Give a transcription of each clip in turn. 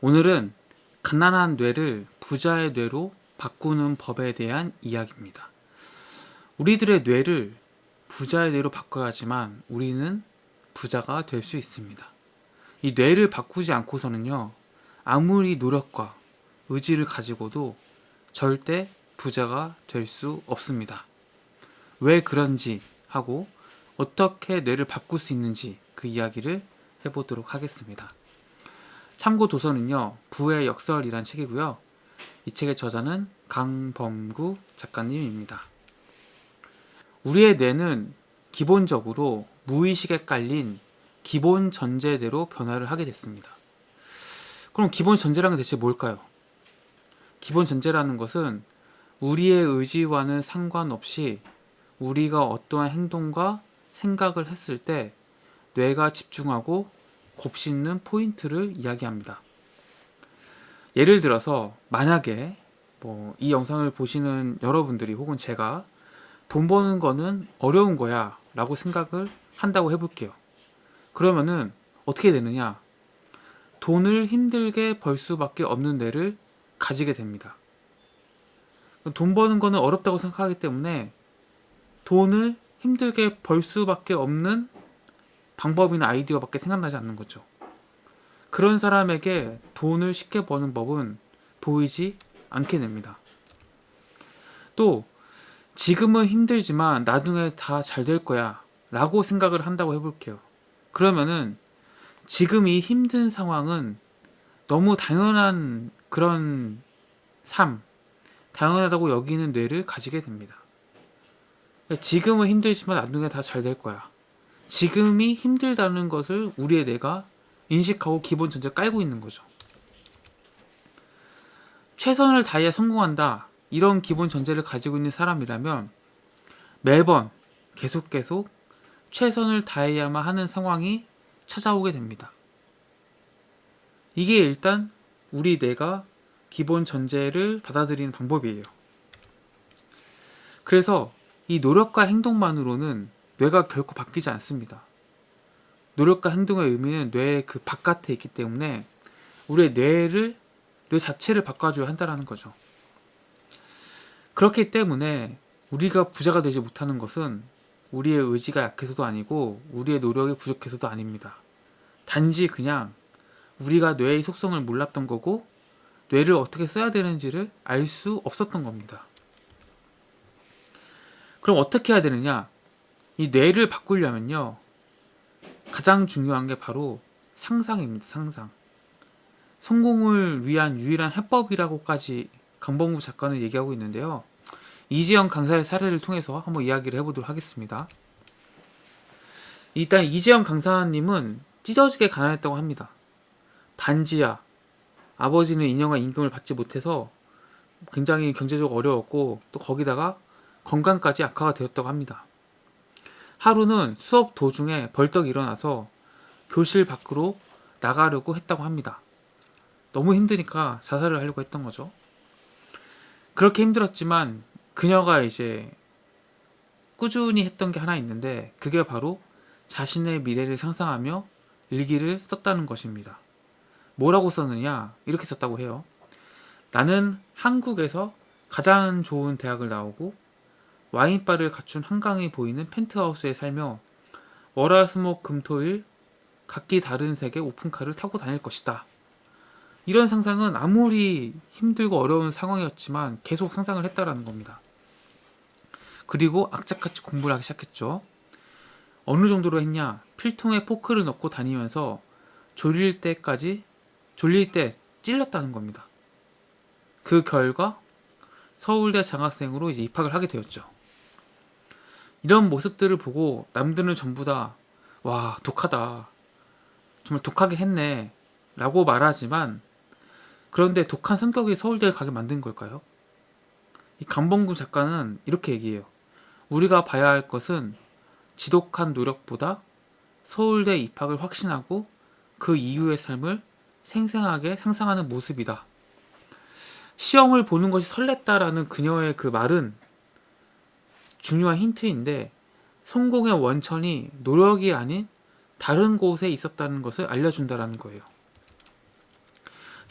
오늘은 가난한 뇌를 부자의 뇌로 바꾸는 법에 대한 이야기입니다. 우리들의 뇌를 부자의 뇌로 바꿔야지만 우리는 부자가 될 수 있습니다. 이 뇌를 바꾸지 않고서는요, 아무리 노력과 의지를 가지고도 절대 부자가 될 수 없습니다. 왜 그런지 하고 어떻게 뇌를 바꿀 수 있는지 그 이야기를 해보도록 하겠습니다. 참고 도서는요, 부의 역설이란 책이고요. 이 책의 저자는 강범구 작가님입니다. 우리의 뇌는 기본적으로 무의식에 깔린 기본 전제대로 변화를 하게 됐습니다. 그럼 기본 전제라는 게 대체 뭘까요? 기본 전제라는 것은 우리의 의지와는 상관없이 우리가 어떠한 행동과 생각을 했을 때 뇌가 집중하고 곱씹는 포인트를 이야기합니다. 예를 들어서 만약에 이 영상을 보시는 여러분들이 혹은 제가 돈 버는 거는 어려운 거야 라고 생각을 한다고 해볼게요. 그러면은 어떻게 되느냐? 돈을 힘들게 벌 수밖에 없는 뇌를 가지게 됩니다. 돈 버는 거는 어렵다고 생각하기 때문에 돈을 힘들게 벌 수밖에 없는 방법이나 아이디어밖에 생각나지 않는 거죠. 그런 사람에게 돈을 쉽게 버는 법은 보이지 않게 됩니다. 또 지금은 힘들지만 나중에 다 잘 될 거야 라고 생각을 한다고 해볼게요. 그러면은 지금 이 힘든 상황은 너무 당연한 그런 당연하다고 여기는 뇌를 가지게 됩니다. 지금은 힘들지만 나중에 다 잘 될 거야. 지금이 힘들다는 것을 우리의 뇌가 인식하고 기본 전제 깔고 있는 거죠. 최선을 다해 성공한다. 이런 기본 전제를 가지고 있는 사람이라면 매번 계속 최선을 다해야만 하는 상황이 찾아오게 됩니다. 이게 일단 우리 뇌가 기본 전제를 받아들이는 방법이에요. 그래서 이 노력과 행동만으로는 뇌가 결코 바뀌지 않습니다. 노력과 행동의 의미는 뇌의 그 바깥에 있기 때문에 우리의 뇌 자체를 바꿔줘야 한다는 거죠. 그렇기 때문에 우리가 부자가 되지 못하는 것은 우리의 의지가 약해서도 아니고 우리의 노력이 부족해서도 아닙니다. 단지 그냥 우리가 뇌의 속성을 몰랐던 거고 뇌를 어떻게 써야 되는지를 알 수 없었던 겁니다. 그럼 어떻게 해야 되느냐? 이 뇌를 바꾸려면요, 가장 중요한 게 바로 상상입니다. 상상. 성공을 위한 유일한 해법이라고까지 강범구 작가는 얘기하고 있는데요. 이재영 강사의 사례를 통해서 한번 이야기를 해보도록 하겠습니다. 일단 이재영 강사님은 찢어지게 가난했다고 합니다. 반지하, 아버지는 2년간 임금을 받지 못해서 굉장히 경제적으로 어려웠고 또 거기다가 건강까지 악화가 되었다고 합니다. 하루는 수업 도중에 벌떡 일어나서 교실 밖으로 나가려고 했다고 합니다. 너무 힘드니까 자살을 하려고 했던 거죠. 그렇게 힘들었지만 그녀가 이제 꾸준히 했던 게 하나 있는데 그게 바로 자신의 미래를 상상하며 일기를 썼다는 것입니다. 뭐라고 썼느냐? 이렇게 썼다고 해요. 나는 한국에서 가장 좋은 대학을 나오고 와인바를 갖춘 한강이 보이는 펜트하우스에 살며 월화수목금토일 각기 다른 색의 오픈카를 타고 다닐 것이다. 이런 상상은 아무리 힘들고 어려운 상황이었지만 계속 상상을 했다라는 겁니다. 그리고 악착같이 공부를 하기 시작했죠. 어느 정도로 했냐? 필통에 포크를 넣고 다니면서 졸릴 때 찔렀다는 겁니다. 그 결과 서울대 장학생으로 이제 입학을 하게 되었죠. 이런 모습들을 보고 남들은 전부 다 와, 독하다. 정말 독하게 했네. 라고 말하지만 그런데 독한 성격이 서울대를 가게 만든 걸까요? 이 강범구 작가는 이렇게 얘기해요. 우리가 봐야 할 것은 지독한 노력보다 서울대 입학을 확신하고 그 이후의 삶을 생생하게 상상하는 모습이다. 시험을 보는 것이 설렜다라는 그녀의 그 말은 중요한 힌트인데 성공의 원천이 노력이 아닌 다른 곳에 있었다는 것을 알려준다는 거예요.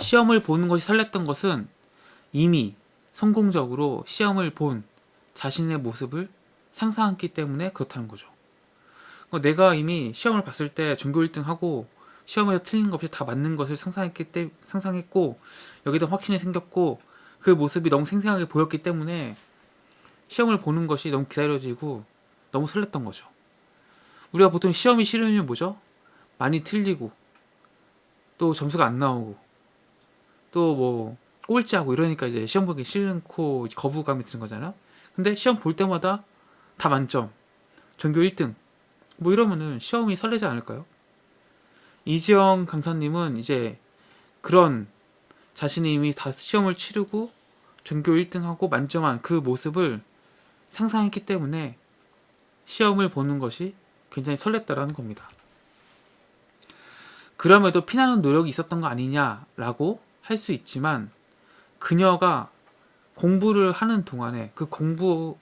시험을 보는 것이 설렜던 것은 이미 성공적으로 시험을 본 자신의 모습을 상상했기 때문에 그렇다는 거죠. 내가 이미 시험을 봤을 때 전교 1등 하고 시험에서 틀린 것 없이 다 맞는 것을 상상했고 여기다 확신이 생겼고 그 모습이 너무 생생하게 보였기 때문에 시험을 보는 것이 너무 기다려지고 너무 설렜던 거죠. 우리가 보통 시험이 싫으면 뭐죠? 많이 틀리고 또 점수가 안 나오고 또 뭐 꼴찌하고 이러니까 이제 시험 보기 싫고 거부감이 드는 거잖아요. 근데 시험 볼 때마다 다 만점, 전교 1등 뭐 이러면은 시험이 설레지 않을까요? 이지영 강사님은 이제 그런 자신이 이미 다 시험을 치르고 전교 1등하고 만점한 그 모습을 상상했기 때문에 시험을 보는 것이 굉장히 설렜다라는 겁니다. 그럼에도 피나는 노력이 있었던 거 아니냐라고 할 수 있지만 그녀가 공부를 하는 동안에 그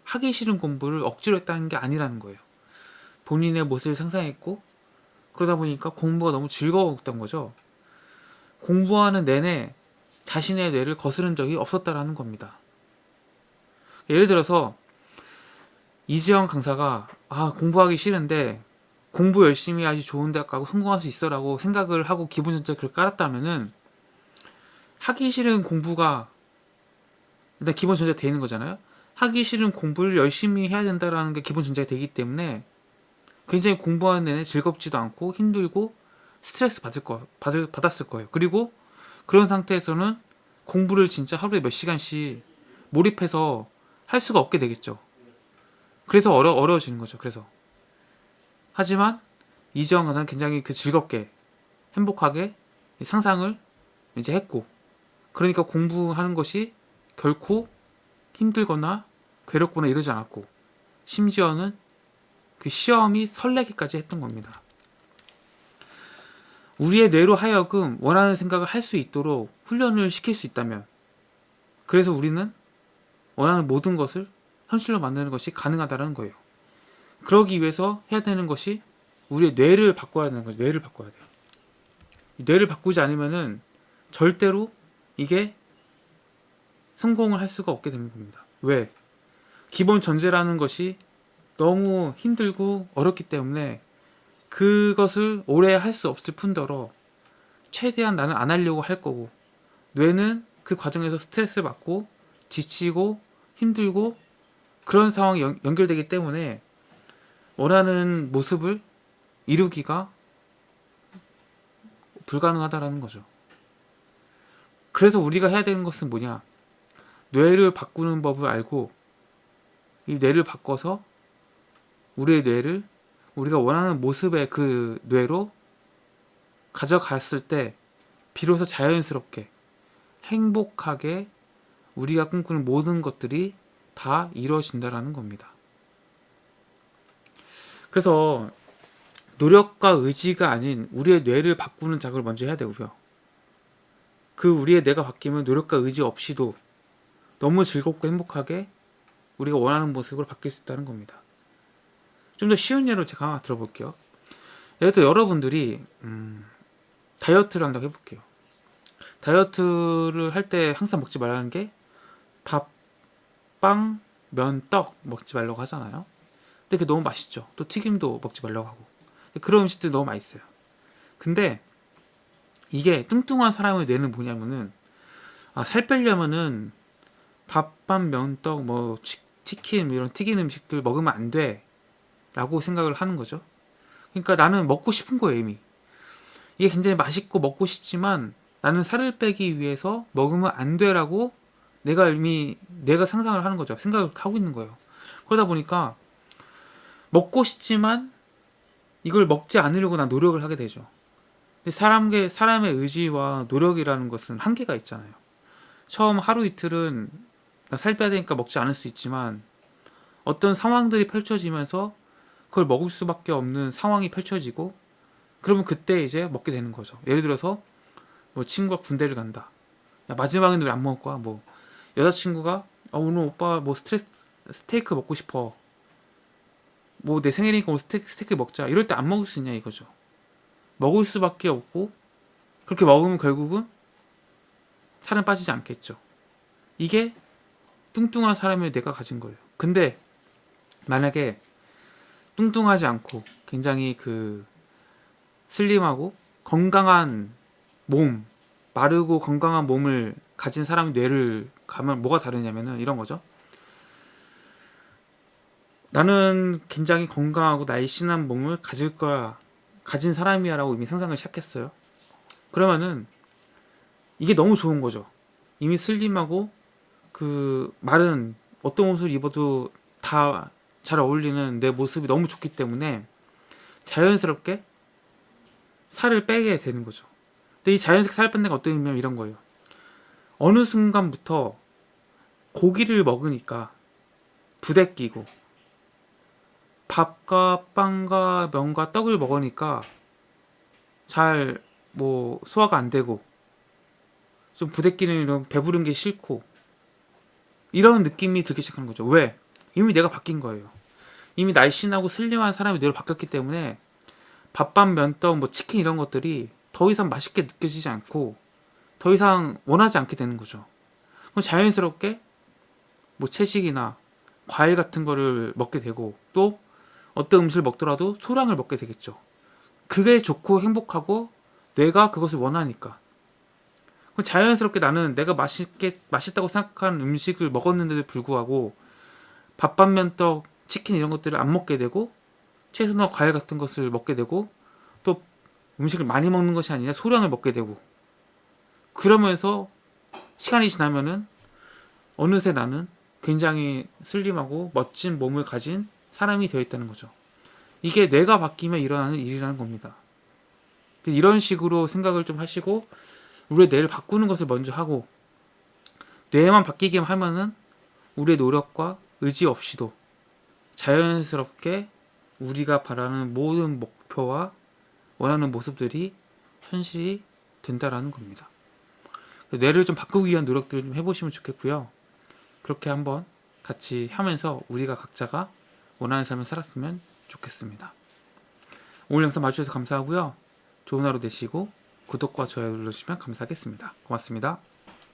하기 싫은 공부를 억지로 했다는 게 아니라는 거예요. 본인의 모습을 상상했고 그러다 보니까 공부가 너무 즐거웠던 거죠. 공부하는 내내 자신의 뇌를 거스른 적이 없었다라는 겁니다. 예를 들어서 이지영 강사가 공부하기 싫은데 공부 열심히 해야지 좋은 대학 가고 성공할 수 있어라고 생각을 하고 기본 전제를 그걸 깔았다면은 하기 싫은 공부가 일단 기본 전제가 되는 거잖아요. 하기 싫은 공부를 열심히 해야 된다라는 게 기본 전제가 되기 때문에 굉장히 공부하는 내내 즐겁지도 않고 힘들고 스트레스 받았을 거예요. 그리고 그런 상태에서는 공부를 진짜 하루에 몇 시간씩 몰입해서 할 수가 없게 되겠죠. 그래서 어려워지는 거죠. 그래서 하지만 이지영 강사는 굉장히 즐겁게 행복하게 상상을 이제 했고 그러니까 공부하는 것이 결코 힘들거나 괴롭거나 이러지 않았고 심지어는 그 시험이 설레기까지 했던 겁니다. 우리의 뇌로 하여금 원하는 생각을 할 수 있도록 훈련을 시킬 수 있다면 그래서 우리는 원하는 모든 것을 현실로 만드는 것이 가능하다는 거예요. 그러기 위해서 해야 되는 것이 우리의 뇌를 바꿔야 되는 거예요. 뇌를 바꿔야 돼요. 뇌를 바꾸지 않으면은 절대로 이게 성공을 할 수가 없게 되는 겁니다. 왜? 기본 전제라는 것이 너무 힘들고 어렵기 때문에 그것을 오래 할 수 없을 뿐더러 최대한 나는 안 하려고 할 거고 뇌는 그 과정에서 스트레스를 받고 지치고 힘들고 그런 상황이 연결되기 때문에 원하는 모습을 이루기가 불가능하다라는 거죠. 그래서 우리가 해야 되는 것은 뭐냐? 뇌를 바꾸는 법을 알고 이 뇌를 바꿔서 우리의 뇌를 우리가 원하는 모습의 그 뇌로 가져갔을 때 비로소 자연스럽게 행복하게 우리가 꿈꾸는 모든 것들이 다 이루어진다라는 겁니다. 그래서 노력과 의지가 아닌 우리의 뇌를 바꾸는 작업을 먼저 해야 되고요. 그 우리의 뇌가 바뀌면 노력과 의지 없이도 너무 즐겁고 행복하게 우리가 원하는 모습으로 바뀔 수 있다는 겁니다. 좀 더 쉬운 예로 제가 들어볼게요. 예를 들어 여러분들이 다이어트를 한다고 해볼게요. 다이어트를 할 때 항상 먹지 말라는 게 밥, 빵, 면, 떡 먹지 말라고 하잖아요. 근데 그게 너무 맛있죠. 또 튀김도 먹지 말라고 하고. 그런 음식들이 너무 맛있어요. 근데 이게 뚱뚱한 사람의 뇌는 뭐냐면은 살 빼려면은 밥, 밥, 면, 떡, 뭐 치킨 이런 튀긴 음식들 먹으면 안 돼 라고 생각을 하는 거죠. 그러니까 나는 먹고 싶은 거예요. 이미 이게 굉장히 맛있고 먹고 싶지만 나는 살을 빼기 위해서 먹으면 안 돼라고 내가 상상을 하는 거죠. 생각을 하고 있는 거예요. 그러다 보니까 먹고 싶지만 이걸 먹지 않으려고 난 노력을 하게 되죠. 근데 사람의 의지와 노력이라는 것은 한계가 있잖아요. 처음 하루 이틀은 나 살 빼야 되니까 먹지 않을 수 있지만 어떤 상황들이 펼쳐지면서 그걸 먹을 수밖에 없는 상황이 펼쳐지고 그러면 그때 이제 먹게 되는 거죠. 예를 들어서 뭐 친구가 군대를 간다. 야, 마지막에는 왜 안 먹을 거야? 뭐 여자친구가 오늘 오빠 뭐 스테이크 먹고 싶어. 뭐 내 생일이니까 오늘 스테이크 먹자. 이럴 때 안 먹을 수 있냐 이거죠. 먹을 수밖에 없고 그렇게 먹으면 결국은 살은 빠지지 않겠죠. 이게 뚱뚱한 사람의 뇌가 가진 거예요. 근데 만약에 뚱뚱하지 않고 굉장히 슬림하고 건강한 몸, 마르고 건강한 몸을 가진 사람의 뇌를 가면 뭐가 다르냐면은 이런 거죠. 나는 굉장히 건강하고 날씬한 몸을 가질 거야, 가진 사람이야 라고 이미 상상을 시작했어요. 그러면은 이게 너무 좋은 거죠. 이미 슬림하고 마른 어떤 옷을 입어도 다 잘 어울리는 내 모습이 너무 좋기 때문에 자연스럽게 살을 빼게 되는 거죠. 근데 이 자연스럽게 살 뺀다는 게 어떤 의미냐면 이런 거예요. 어느 순간부터 고기를 먹으니까 부대끼고 밥과 빵과 면과 떡을 먹으니까 잘 소화가 안 되고 좀 부대끼는 이런 배부른 게 싫고 이런 느낌이 들기 시작하는 거죠. 왜? 이미 내가 바뀐 거예요. 이미 날씬하고 슬림한 사람이 뇌로 바뀌었기 때문에 밥밥 면떡 치킨 이런 것들이 더 이상 맛있게 느껴지지 않고 더 이상 원하지 않게 되는 거죠. 그럼 자연스럽게 채식이나 과일 같은 거를 먹게 되고 또 어떤 음식을 먹더라도 소량을 먹게 되겠죠. 그게 좋고 행복하고 뇌가 그것을 원하니까. 그럼 자연스럽게 나는 내가 맛있다고 생각하는 음식을 먹었는데도 불구하고 밥밥면떡 치킨 이런 것들을 안 먹게 되고 채소나 과일 같은 것을 먹게 되고 또 음식을 많이 먹는 것이 아니라 소량을 먹게 되고 그러면서 시간이 지나면은 어느새 나는 굉장히 슬림하고 멋진 몸을 가진 사람이 되어 있다는 거죠. 이게 뇌가 바뀌면 일어나는 일이라는 겁니다. 이런 식으로 생각을 좀 하시고 우리의 뇌를 바꾸는 것을 먼저 하고 뇌만 바뀌기만 하면은 우리의 노력과 의지 없이도 자연스럽게 우리가 바라는 모든 목표와 원하는 모습들이 현실이 된다라는 겁니다. 뇌를 좀 바꾸기 위한 노력들을 좀 해보시면 좋겠고요. 그렇게 한번 같이 하면서 우리가 각자가 원하는 삶을 살았으면 좋겠습니다. 오늘 영상 봐주셔서 감사하고요. 좋은 하루 되시고 구독과 좋아요 눌러주시면 감사하겠습니다. 고맙습니다.